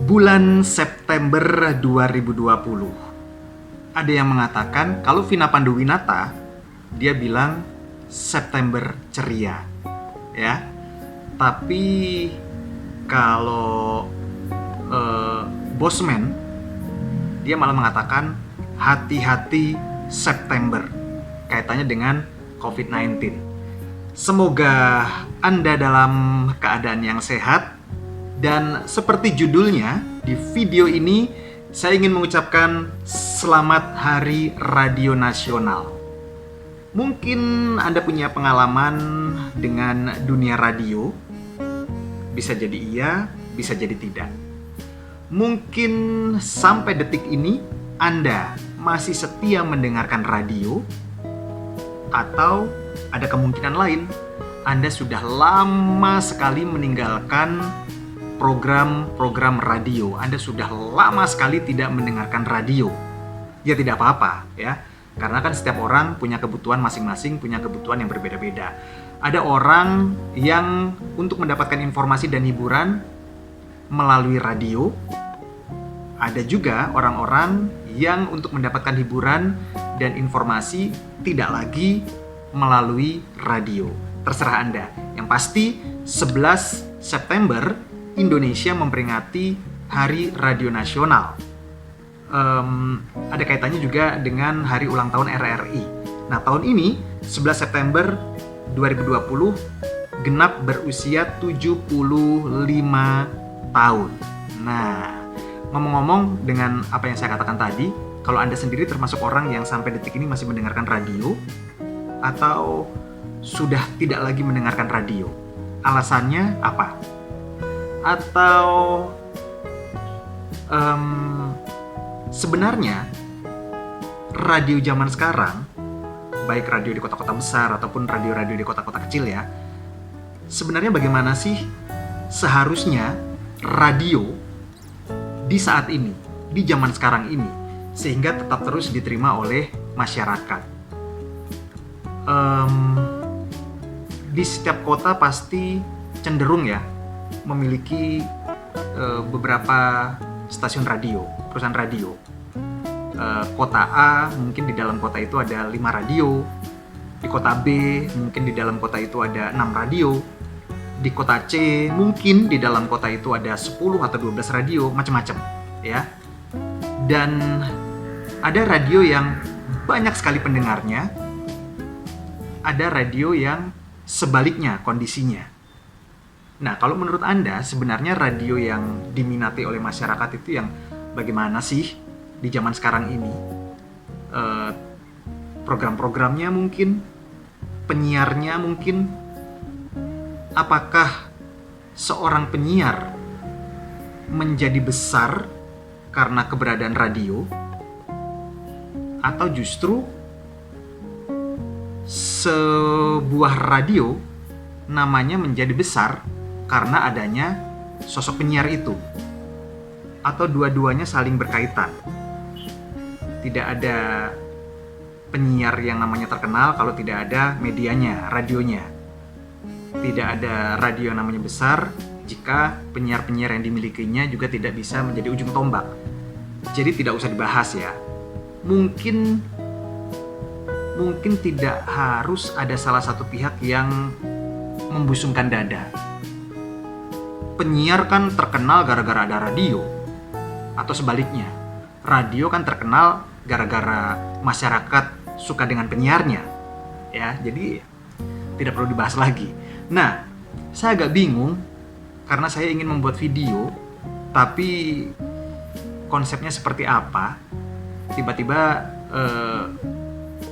Bulan September 2020. Ada yang mengatakan kalau Vina Panduwinata, dia bilang September ceria, ya. Tapi kalau Bosman, dia malah mengatakan hati-hati September, kaitannya dengan COVID-19. Semoga Anda dalam keadaan yang sehat. Dan seperti judulnya, di video ini saya ingin mengucapkan Selamat Hari Radio Nasional. Mungkin Anda punya pengalaman dengan dunia radio. Bisa jadi iya, bisa jadi tidak. Mungkin sampai detik ini Anda masih setia mendengarkan radio, atau ada kemungkinan lain, Anda sudah lama sekali meninggalkan program-program radio. Anda sudah lama sekali tidak mendengarkan radio. Ya tidak apa-apa ya. Karena kan setiap orang punya kebutuhan masing-masing, punya kebutuhan yang berbeda-beda. Ada orang yang untuk mendapatkan informasi dan hiburan melalui radio. Ada juga orang-orang yang untuk mendapatkan hiburan dan informasi tidak lagi melalui radio. Terserah Anda. Yang pasti 11 September Indonesia memperingati Hari Radio Nasional. Ada kaitannya juga dengan hari ulang tahun RRI. Nah, tahun ini 11 September 2020 genap berusia 75 tahun. Nah, ngomong-ngomong dengan apa yang saya katakan tadi, kalau Anda sendiri termasuk orang yang sampai detik ini masih mendengarkan radio atau sudah tidak lagi mendengarkan radio, alasannya apa? Atau sebenarnya radio zaman sekarang, baik radio di kota-kota besar ataupun radio-radio di kota-kota kecil ya, sebenarnya bagaimana sih seharusnya radio di saat ini, di zaman sekarang ini, sehingga tetap terus diterima oleh masyarakat. Di setiap kota pasti cenderung ya memiliki beberapa stasiun radio, perusahaan radio. Kota A mungkin di dalam kota itu ada 5 radio, di kota B mungkin di dalam kota itu ada 6 radio, di kota C mungkin di dalam kota itu ada 10 atau 12 radio, macam-macam ya. Dan ada radio yang banyak sekali pendengarnya, ada radio yang sebaliknya kondisinya. Nah, kalau menurut Anda, sebenarnya radio yang diminati oleh masyarakat itu yang bagaimana sih di zaman sekarang ini? Program-programnya mungkin, penyiarnya mungkin. Apakah seorang penyiar menjadi besar karena keberadaan radio? Atau justru sebuah radio namanya menjadi besar karena adanya sosok penyiar itu, atau dua-duanya saling berkaitan? Tidak ada penyiar yang namanya terkenal kalau tidak ada medianya, radionya. Tidak ada radio yang namanya besar jika penyiar-penyiar yang dimilikinya juga tidak bisa menjadi ujung tombak. Jadi tidak usah dibahas ya. Mungkin tidak harus ada salah satu pihak yang membusungkan dada. Penyiar kan terkenal gara-gara ada radio, atau sebaliknya, radio kan terkenal gara-gara masyarakat suka dengan penyiarnya, ya. Jadi tidak perlu dibahas lagi. Nah, saya agak bingung karena saya ingin membuat video, tapi konsepnya seperti apa? Tiba-tiba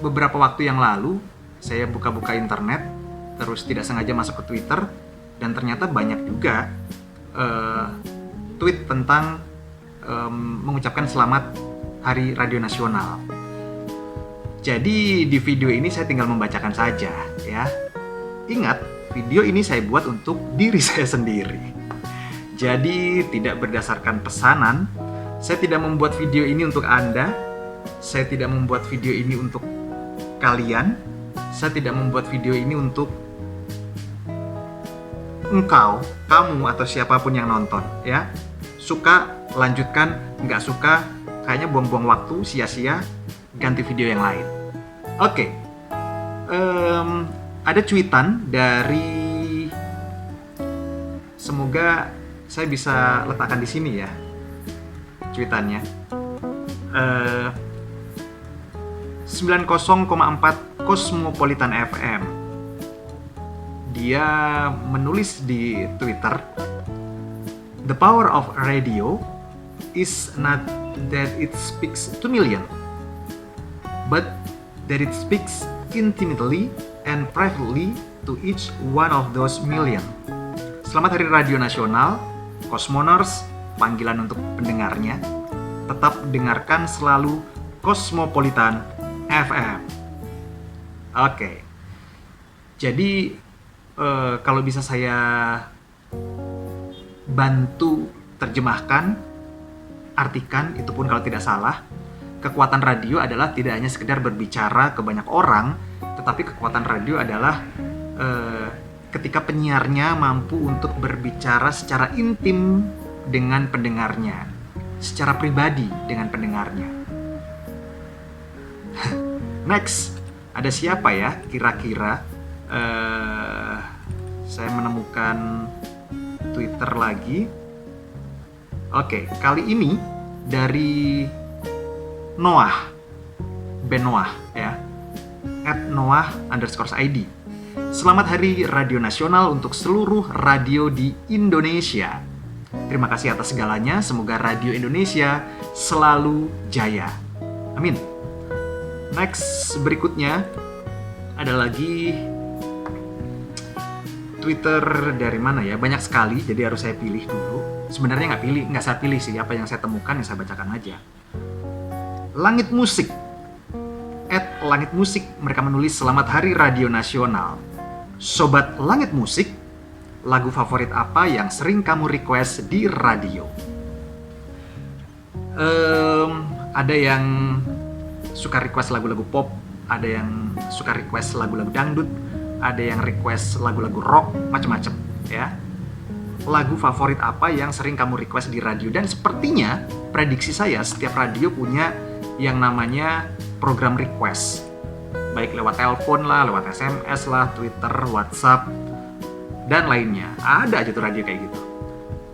beberapa waktu yang lalu saya buka-buka internet, terus tidak sengaja masuk ke Twitter, dan ternyata banyak juga tweet tentang mengucapkan selamat Hari Radio Nasional. Jadi di video ini saya tinggal membacakan saja ya. Ingat, video ini saya buat untuk diri saya sendiri. Jadi tidak berdasarkan pesanan. Saya tidak membuat video ini untuk Anda. Saya tidak membuat video ini untuk kalian. Saya tidak membuat video ini untuk engkau, kamu, atau siapapun yang nonton ya. Suka lanjutkan. Nggak suka, kayaknya buang-buang waktu, sia-sia, ganti video yang lain. Oke. Ada cuitan dari, semoga saya bisa letakkan di sini ya cuitannya. 90,4 Cosmopolitan FM. Dia menulis di Twitter, "The power of radio is not that it speaks to million, but that it speaks intimately and privately to each one of those million." Selamat Hari Radio Nasional, Cosmoners, panggilan untuk pendengarnya. Tetap dengarkan selalu Cosmopolitan FM. Oke. Jadi kalau bisa saya bantu terjemahkan, artikan, itu pun kalau tidak salah, kekuatan radio adalah tidak hanya sekedar berbicara ke banyak orang, tetapi kekuatan radio adalah ketika penyiarnya mampu untuk berbicara secara intim dengan pendengarnya, secara pribadi dengan pendengarnya. Next, ada siapa ya kira-kira? Saya menemukan Twitter lagi. Oke, kali ini dari Noah, Benoah ya, @Noah_ID. Selamat Hari Radio Nasional untuk seluruh radio di Indonesia. Terima kasih atas segalanya. Semoga Radio Indonesia selalu jaya. Amin. Next, berikutnya ada lagi Twitter dari mana ya? Banyak sekali, jadi harus saya pilih dulu. Sebenarnya nggak saya pilih sih. Apa yang saya temukan yang saya bacakan aja. Langit Musik, @Langit Musik, mereka menulis, "Selamat Hari Radio Nasional. Sobat Langit Musik, lagu favorit apa yang sering kamu request di radio?" Ada yang suka request lagu-lagu pop, ada yang suka request lagu-lagu dangdut, ada yang request lagu-lagu rock, macam-macam ya. Lagu favorit apa yang sering kamu request di radio? Dan sepertinya prediksi saya, setiap radio punya yang namanya program request, baik lewat telepon lah, lewat SMS lah, Twitter, WhatsApp, dan lainnya. Ada aja tuh radio kayak gitu.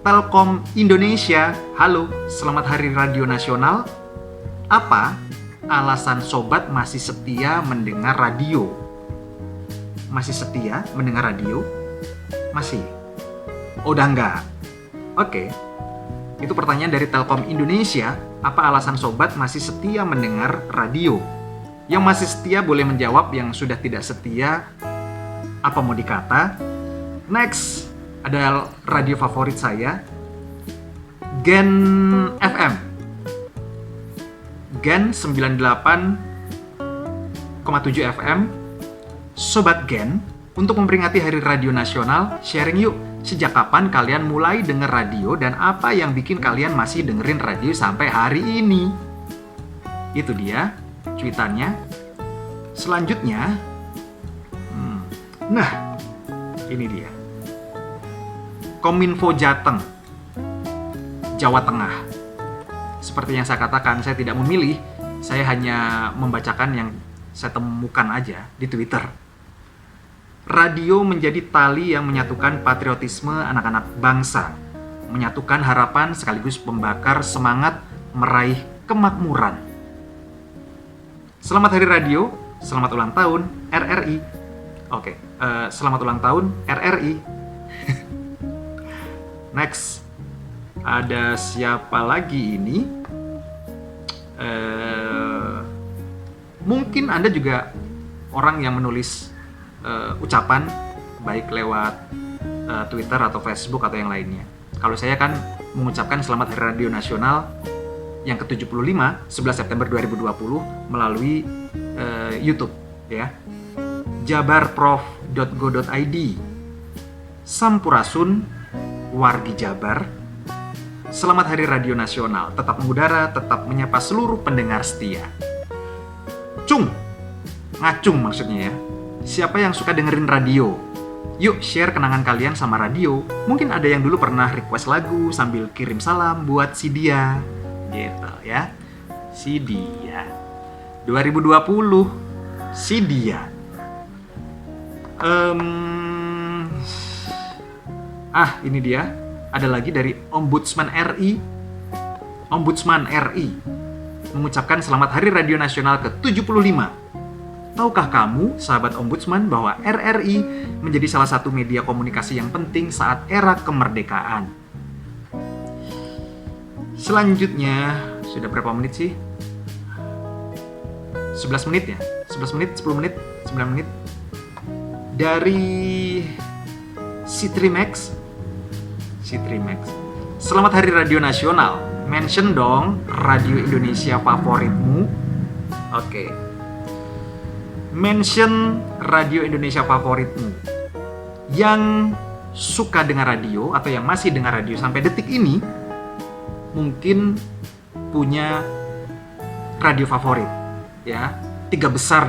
Telkom Indonesia, halo, selamat Hari Radio Nasional. Apa alasan sobat masih setia mendengar radio? Masih setia mendengar radio? Masih? Oh, udah enggak? Oke. Itu pertanyaan dari Telkom Indonesia. Apa alasan sobat masih setia mendengar radio? Yang masih setia boleh menjawab, yang sudah tidak setia apa mau dikata. Next, ada radio favorit saya, Gen FM. Gen 98,7 FM. Sobat Gen, untuk memperingati Hari Radio Nasional, sharing yuk, sejak kapan kalian mulai denger radio dan apa yang bikin kalian masih dengerin radio sampai hari ini? Itu dia cuitannya. Selanjutnya, nah, ini dia. Kominfo Jateng, Jawa Tengah. Seperti yang saya katakan, saya tidak memilih, saya hanya membacakan yang saya temukan aja di Twitter. Radio menjadi tali yang menyatukan patriotisme anak-anak bangsa, menyatukan harapan sekaligus pembakar semangat meraih kemakmuran. Selamat Hari Radio, selamat ulang tahun RRI. Oke, selamat ulang tahun RRI. Next, ada siapa lagi ini? Mungkin Anda juga orang yang menulis ucapan baik lewat Twitter atau Facebook atau yang lainnya. Kalau saya kan mengucapkan Selamat Hari Radio Nasional yang ke-75 11 September 2020 melalui YouTube ya. jabarprof.go.id. Sampurasun wargi Jabar. Selamat Hari Radio Nasional, tetap mengudara, tetap menyapa seluruh pendengar setia. Cung, ngacung maksudnya ya. Siapa yang suka dengerin radio? Yuk share kenangan kalian sama radio. Mungkin ada yang dulu pernah request lagu sambil kirim salam buat si dia. Gitu ya. Si dia. 2020. Si dia. Ini dia. Ada lagi dari Ombudsman RI. Ombudsman RI mengucapkan selamat Hari Radio Nasional ke-75. Tahukah kamu, sahabat Ombudsman, bahwa RRI menjadi salah satu media komunikasi yang penting saat era kemerdekaan? Selanjutnya, sudah berapa menit sih? 11 menit ya? 11 menit, 10 menit, 9 menit. Dari Citrimax. Selamat Hari Radio Nasional. Mention dong radio Indonesia favoritmu. Oke. Mention radio Indonesia favoritmu yang suka dengar radio atau yang masih dengar radio sampai detik ini, mungkin punya radio favorit ya. Tiga besar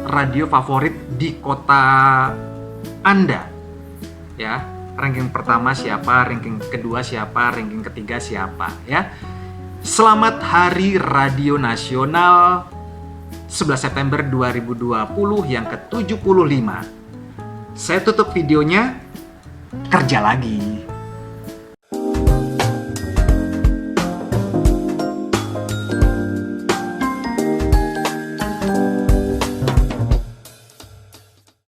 radio favorit di kota Anda ya. Ranking pertama siapa, ranking kedua siapa, ranking ketiga siapa ya. Selamat Hari Radio Nasional 11 September 2020 yang ke-75. Saya tutup videonya, kerja lagi.